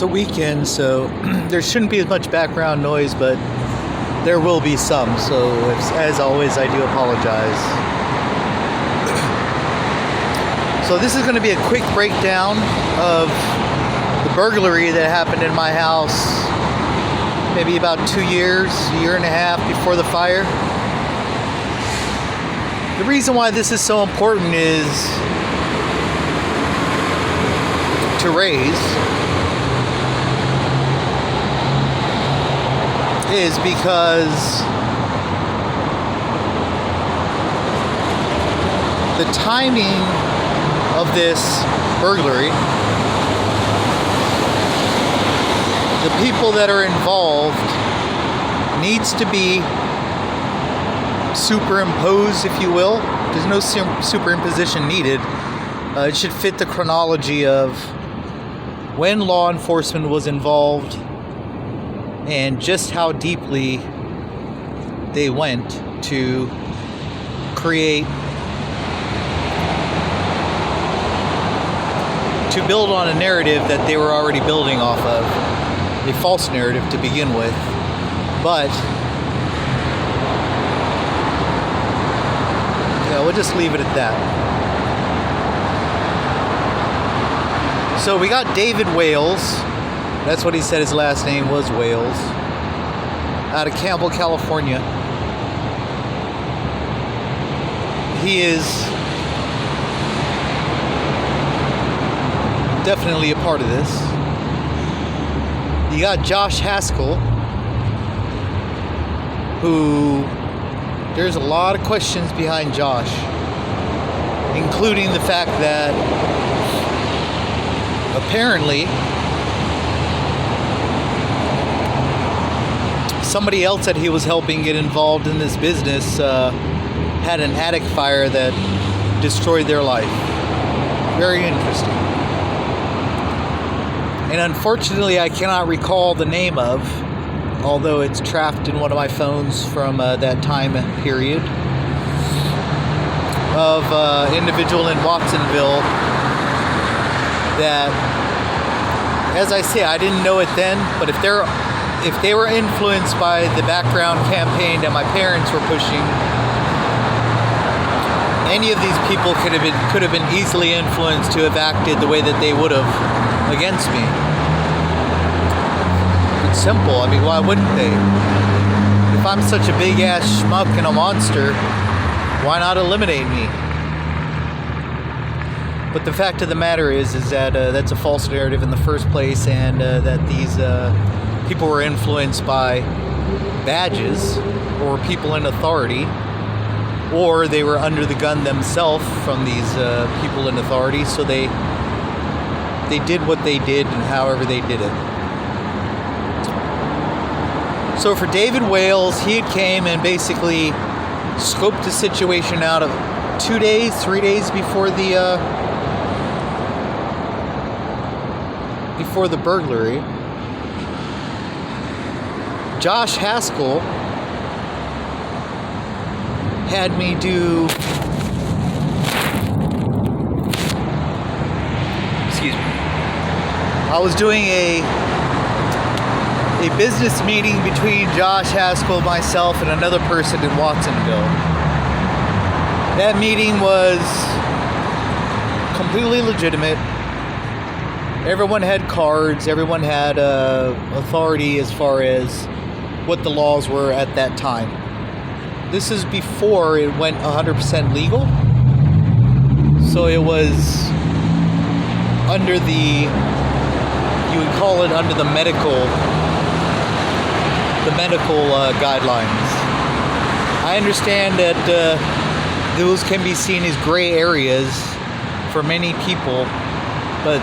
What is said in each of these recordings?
It's a weekend, so there shouldn't be as much background noise, but there will be some. So, as always, I do apologize. So this is going to be a quick breakdown of the burglary that happened in my house maybe about 2 years, a year and a half before the fire. The reason why this is so important is to raise is because the timing of this burglary, the people that are involved needs to be superimposed, if you will. There's no superimposition needed. It should fit the chronology of when law enforcement was involved and just how deeply they went to create, to build on a narrative that they were already building off of, a false narrative to begin with. But yeah, we'll just leave it at that. So we got David Wales. That's what he said his last name was, Wales. Out of Campbell, California. He is definitely a part of this. You got Josh Haskell, who there's a lot of questions behind Josh, including the fact that apparently somebody else that he was helping get involved in this business had an attic fire that destroyed their life. Very interesting. And unfortunately, I cannot recall the name of, although it's trapped in one of my phones from that time period, of individual in Watsonville that, as I say, I didn't know it then, but if they were influenced by the background campaign that my parents were pushing, any of these people could have been easily influenced to have acted the way that they would have against me. It's simple. I mean, why wouldn't they? If I'm such a big ass schmuck and a monster, why not eliminate me? But the fact of the matter is that that's a false narrative in the first place, and that these people were influenced by badges or people in authority, or they were under the gun themselves from these people in authority, so they did what they did and however they did it. So for David Wales, he came and basically scoped the situation out of 3 days before the burglary. Josh Haskell had me do, I was doing a business meeting between Josh Haskell, myself, and another person in Watsonville. That meeting was completely legitimate. Everyone had cards. Everyone had authority as far as what the laws were at that time. This is before it went 100% legal. So it was under the, you would call it under the medical guidelines. I understand that those can be seen as gray areas for many people, but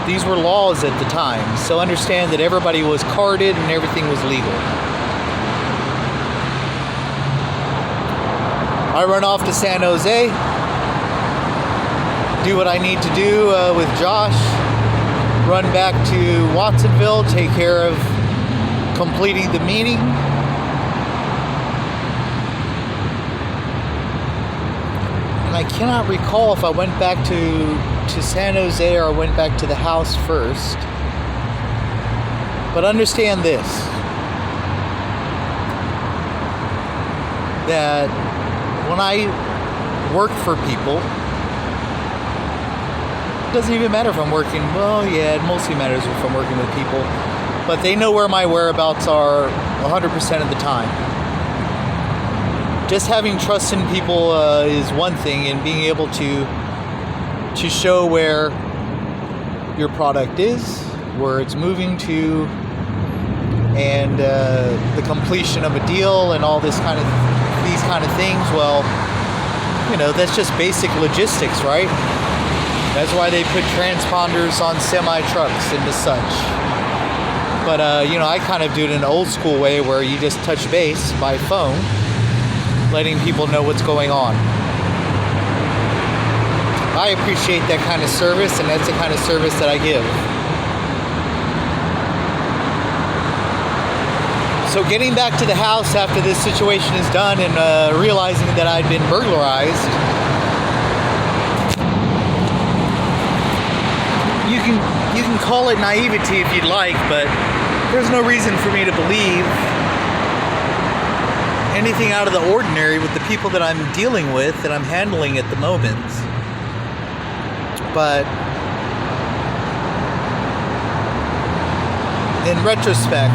these were laws at the time. So understand that everybody was carded and everything was legal. I run off to San Jose, do what I need to do with Josh, run back to Watsonville, take care of completing the meeting. And I cannot recall if I went back to San Jose or I went back to the house first. But understand this, that when I work for people, it doesn't even matter if I'm working, well, yeah, it mostly matters if I'm working with people, but they know where my whereabouts are 100% of the time. Just having trust in people is one thing, and being able to show where your product is, where it's moving to, and the completion of a deal and all these kind of things. Well, that's just basic logistics, right? That's why they put transponders on semi trucks and such. But I kind of do it in an old school way where you just touch base by phone, letting people know what's going on. I appreciate that kind of service, and that's the kind of service that I give. So getting back to the house after this situation is done, and realizing that I'd been burglarized, you can call it naivety if you'd like, but there's no reason for me to believe anything out of the ordinary with the people that I'm dealing with, that I'm handling at the moment. But in retrospect,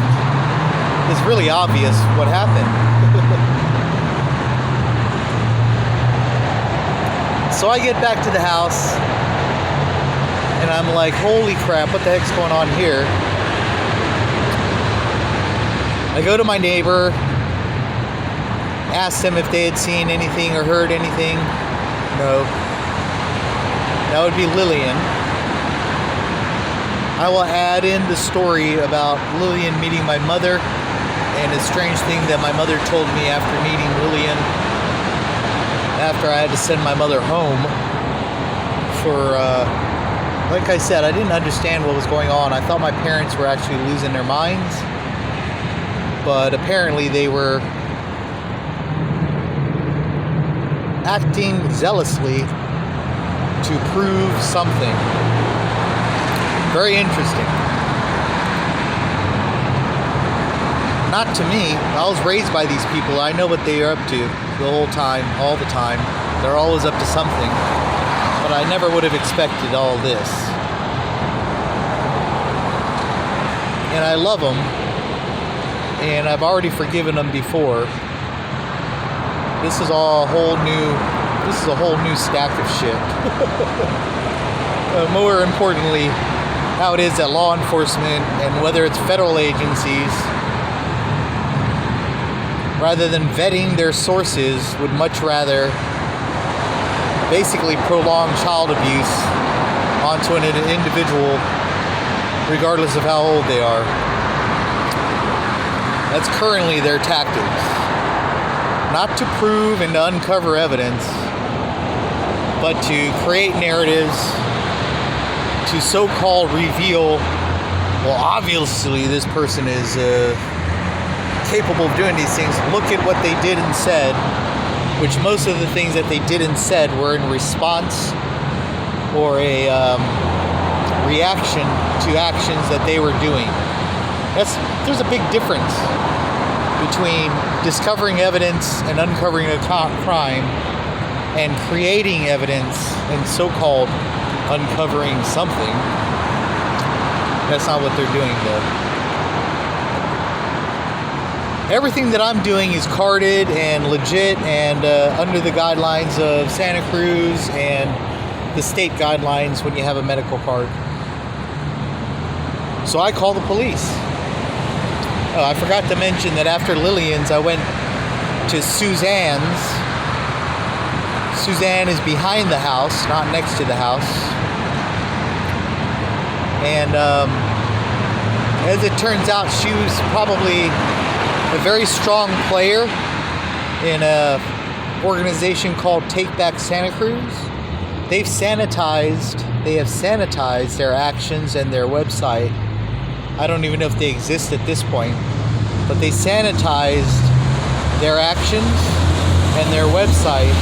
it's really obvious what happened. So I get back to the house, and I'm like, holy crap, what the heck's going on here? I go to my neighbor, asked them if they had seen anything or heard anything. No. That would be Lillian. I will add in the story about Lillian meeting my mother, and a strange thing that my mother told me after meeting Lillian, after I had to send my mother home for, like I said, I didn't understand what was going on. I thought my parents were actually losing their minds, but apparently they were acting zealously to prove something. Very interesting. Not to me. I was raised by these people. I know what they are up to the whole time, all the time. They're always up to something. But I never would have expected all this. And I love them. And I've already forgiven them before. This is all a whole new stack of shit. More importantly, how it is that law enforcement, and whether it's federal agencies, rather than vetting their sources, would much rather basically prolong child abuse onto an individual, regardless of how old they are. That's currently their tactics. Not to prove and to uncover evidence, but to create narratives, to so-called reveal, well, obviously this person is capable of doing these things. Look at what they did and said, which most of the things that they did and said were in response or a reaction to actions that they were doing. There's a big difference between discovering evidence and uncovering a crime, and creating evidence and so-called uncovering something. That's not what they're doing, though. Everything that I'm doing is carded and legit, and under the guidelines of Santa Cruz and the state guidelines when you have a medical card. So I call the police. Oh, I forgot to mention that after Lillian's, I went to Suzanne's. Suzanne is behind the house, not next to the house. And as it turns out, she was probably a very strong player in a organization called Take Back Santa Cruz. They have sanitized their actions and their website. I don't even know if they exist at this point, but they sanitized their actions and their website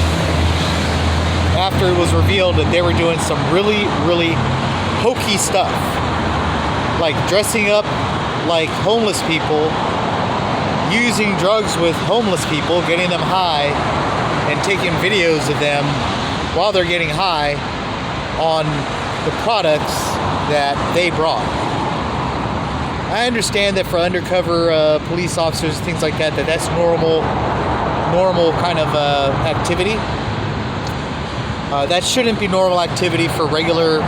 after it was revealed that they were doing some really, really hokey stuff, like dressing up like homeless people, using drugs with homeless people, getting them high, and taking videos of them while they're getting high on the products that they brought. I understand that for undercover police officers, things like that, that's normal kind of activity. That shouldn't be normal activity for regular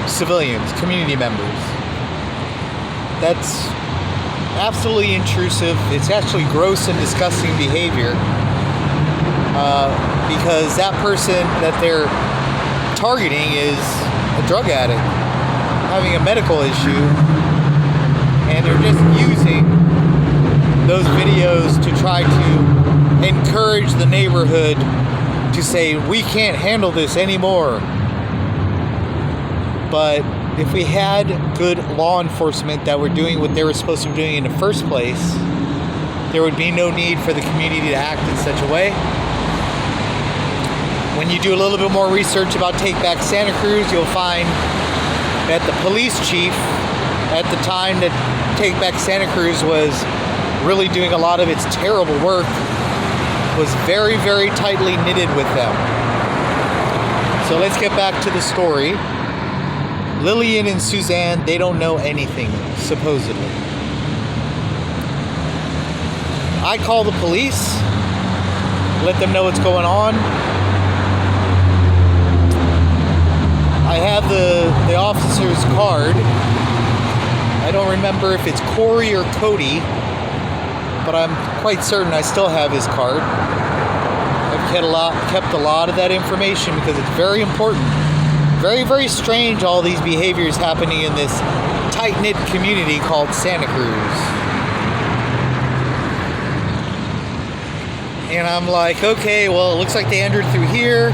civilians, community members. That's absolutely intrusive. It's actually gross and disgusting behavior, because that person that they're targeting is a drug addict having a medical issue, and they're just using those videos to try to encourage the neighborhood to say, we can't handle this anymore. But if we had good law enforcement that were doing what they were supposed to be doing in the first place, there would be no need for the community to act in such a way. When you do a little bit more research about Take Back Santa Cruz, you'll find that the police chief at the time that Take Back Santa Cruz was really doing a lot of its terrible work was very, very tightly knitted with them. So let's get back to the story. Lillian and Suzanne, they don't know anything, supposedly. I call the police, let them know what's going on. I have the officer's card. I don't remember if it's Corey or Cody, but I'm quite certain I still have his card. I've kept a lot of that information because it's very important. Very, very strange, all these behaviors happening in this tight-knit community called Santa Cruz. And I'm like, okay, well, it looks like they entered through here,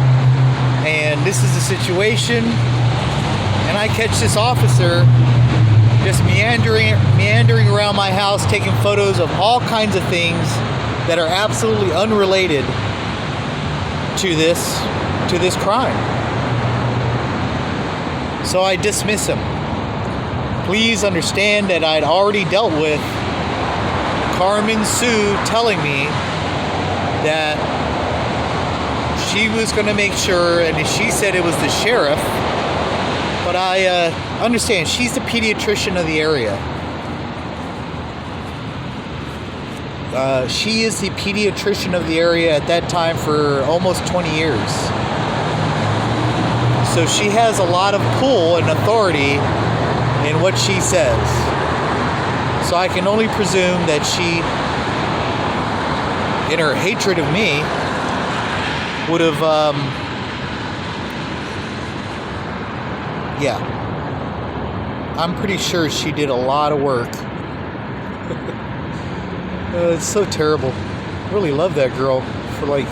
and this is the situation. And I catch this officer just meandering around my house, taking photos of all kinds of things that are absolutely unrelated to this crime. So I dismiss him. Please understand that I'd already dealt with Carmen Sue telling me that she was going to make sure, and she said it was the sheriff, but I understand she's the pediatrician of the area. She is the pediatrician of the area at that time for almost 20 years. So she has a lot of pull and authority in what she says. So I can only presume that she, in her hatred of me, would have, I'm pretty sure she did a lot of work. It's so terrible. I really love that girl for like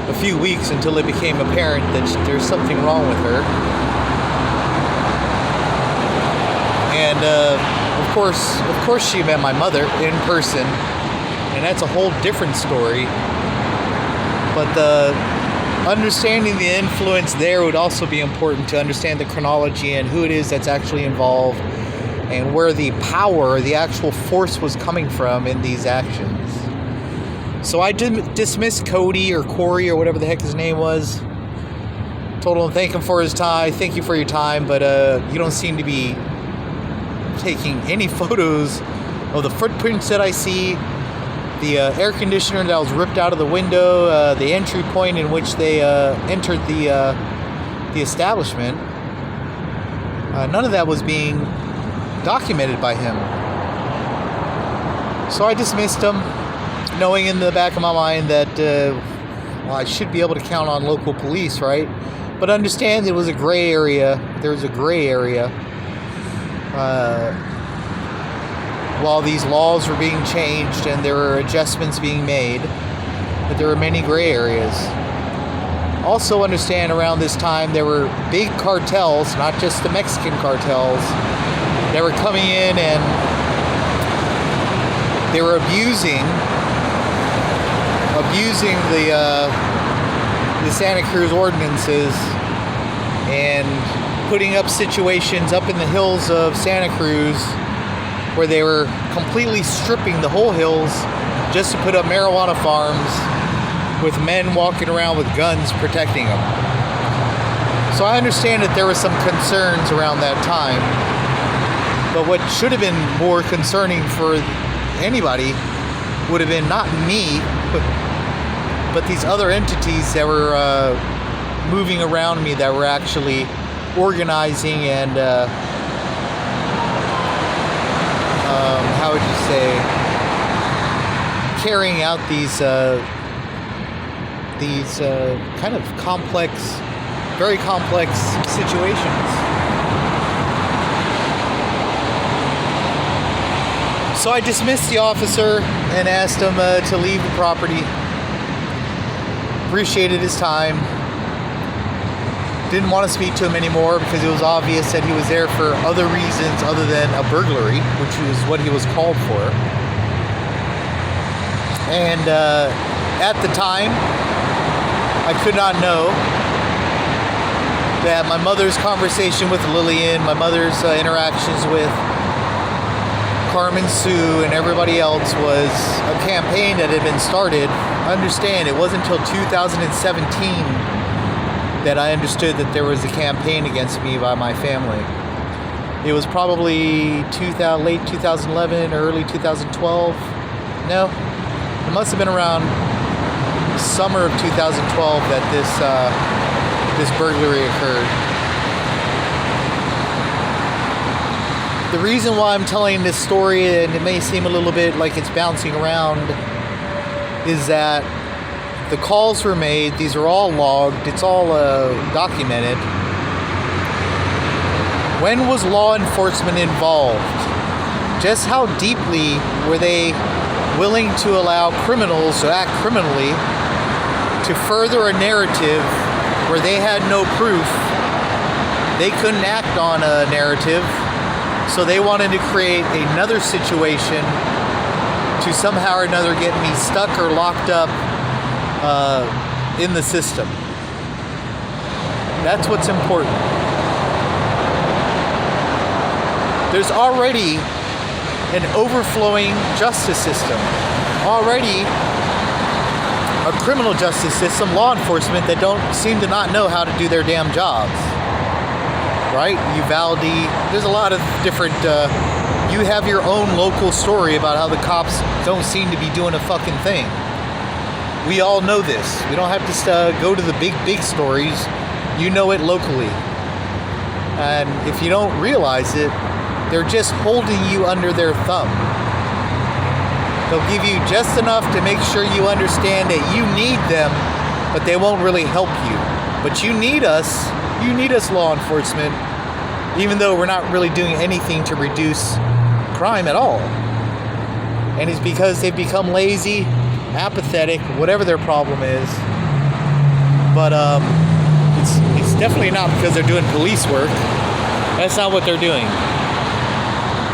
a few weeks until it became apparent that there's something wrong with her. And of course she met my mother in person, and that's a whole different story. But the understanding the influence there would also be important to understand the chronology and who it is that's actually involved and where the power, the actual force was coming from in these actions. So I dismissed Cody or Corey or whatever the heck his name was. Told him thank him for his time. Thank you for your time, but you don't seem to be taking any photos of the footprints that I see, the air conditioner that was ripped out of the window, the entry point in which they entered the establishment. None of that was being documented by him. So I dismissed him, knowing in the back of my mind that I should be able to count on local police, right? But understand it was a gray area. There was a gray area while these laws were being changed and there were adjustments being made, but there were many gray areas. Also understand around this time there were big cartels, not just the Mexican cartels, that were coming in and they were abusing the Santa Cruz ordinances and putting up situations up in the hills of Santa Cruz where they were completely stripping the whole hills just to put up marijuana farms with men walking around with guns protecting them. So I understand that there were some concerns around that time, but what should have been more concerning for anybody would have been not me, but these other entities that were moving around me, that were actually organizing and how would you say, carrying out these kind of complex, very complex situations. So I dismissed the officer and asked him to leave the property. Appreciated his time. Didn't want to speak to him anymore because it was obvious that he was there for other reasons other than a burglary, which was what he was called for. And at the time, I could not know that my mother's conversation with Lillian, my mother's interactions with Carmen Sue and everybody else was a campaign that had been started. Understand, it wasn't until 2017 that I understood that there was a campaign against me by my family. It was probably late 2011, early 2012. No, it must have been around summer of 2012 that this burglary occurred. The reason why I'm telling this story, and it may seem a little bit like it's bouncing around, is that the calls were made. These are all logged. It's all documented. When was law enforcement involved? Just how deeply were they willing to allow criminals to act criminally to further a narrative where they had no proof? They couldn't act on a narrative, so they wanted to create another situation to somehow or another get me stuck or locked up in the system. That's what's important. There's already an overflowing justice system. Already a criminal justice system, law enforcement that don't seem to not know how to do their damn jobs. Right? Uvalde. There's a lot of different, you have your own local story about how the cops don't seem to be doing a fucking thing. We all know this. We don't have to go to the big stories. You know it locally. And if you don't realize it, they're just holding you under their thumb. They'll give you just enough to make sure you understand that you need them, but they won't really help you. But you need us. You need us, law enforcement, even though we're not really doing anything to reduce crime at all. And it's because they've become lazy, apathetic, whatever their problem is. But it's definitely not because they're doing police work. That's not what they're doing.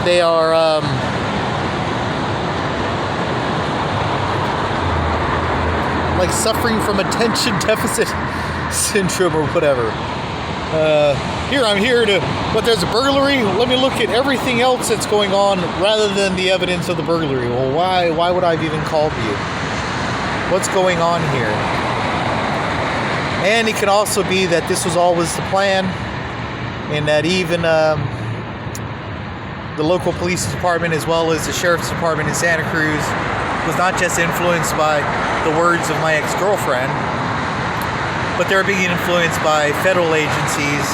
They are like suffering from attention deficit syndrome or whatever. I'm here to, but there's a burglary. Let me look at everything else that's going on rather than the evidence of the burglary. Well, why would I have even called you? What's going on here? And it could also be that this was always the plan, and that even the local police department, as well as the sheriff's department in Santa Cruz, was not just influenced by the words of my ex-girlfriend, but they're being influenced by federal agencies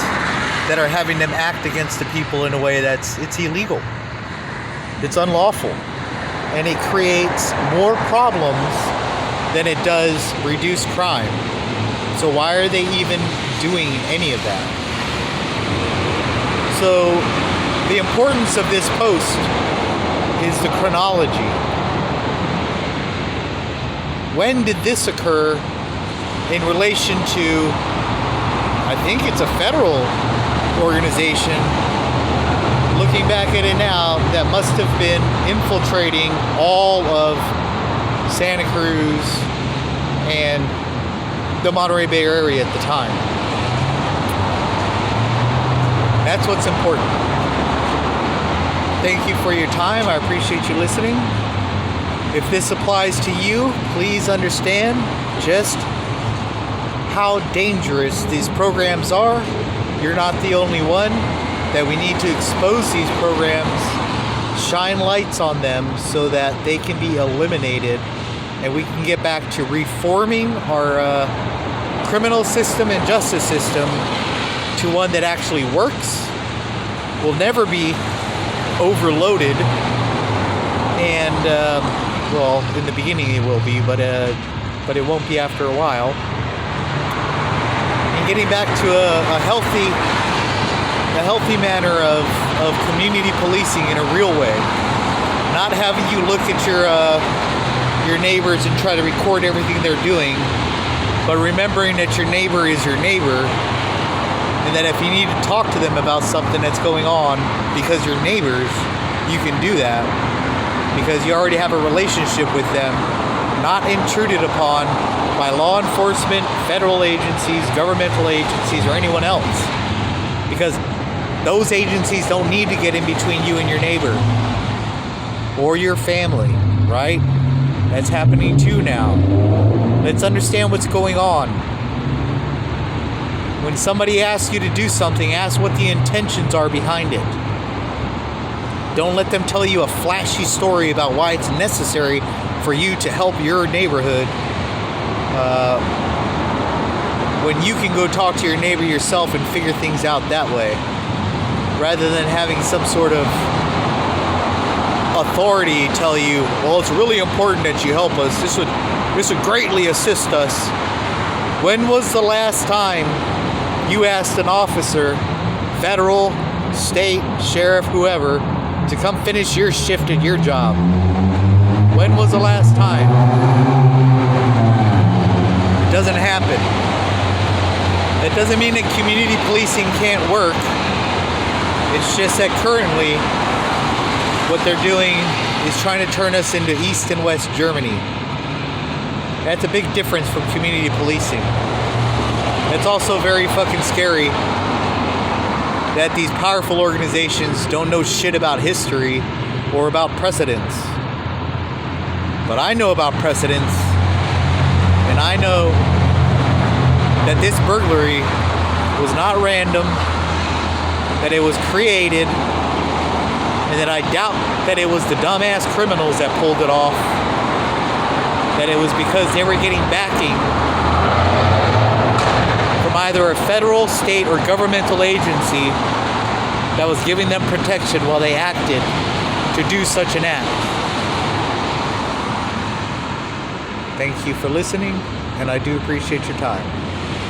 that are having them act against the people in a way it's illegal. It's unlawful. And it creates more problems than it does reduce crime. So why are they even doing any of that? So the importance of this post is the chronology. When did this occur in relation to, I think it's a federal organization, looking back at it now, that must have been infiltrating all of Santa Cruz and the Monterey Bay area at the time. That's what's important. Thank you for your time. I appreciate you listening. If this applies to you, please understand just how dangerous these programs are. You're not the only one. That we need to expose these programs, shine lights on them so that they can be eliminated and we can get back to reforming our criminal system and justice system to one that actually works, will never be overloaded, and well, in the beginning it will be, but it won't be after a while. And getting back to a healthy manner of community policing in a real way, not having you look at your neighbors and try to record everything they're doing, but remembering that your neighbor is your neighbor, and that if you need to talk to them about something that's going on because you're neighbors, you can do that because you already have a relationship with them, not intruded upon by law enforcement, federal agencies, governmental agencies, or anyone else, because those agencies don't need to get in between you and your neighbor or your family, right? That's happening too now. Let's understand what's going on. When somebody asks you to do something, ask what the intentions are behind it. Don't let them tell you a flashy story about why it's necessary for you to help your neighborhood when you can go talk to your neighbor yourself and figure things out that way, rather than having some sort of authority tell you, well, it's really important that you help us. This would greatly assist us. When was the last time you asked an officer, federal, state, sheriff, whoever, to come finish your shift at your job? When was the last time? It doesn't happen. That doesn't mean that community policing can't work. It's just that currently what they're doing is trying to turn us into East and West Germany. That's a big difference from community policing. It's also very fucking scary that these powerful organizations don't know shit about history or about precedence. But I know about precedence, and I know that this burglary was not random, that it was created, and that I doubt that it was the dumbass criminals that pulled it off, that it was because they were getting backing from either a federal, state, or governmental agency that was giving them protection while they acted to do such an act. Thank you for listening, and I do appreciate your time.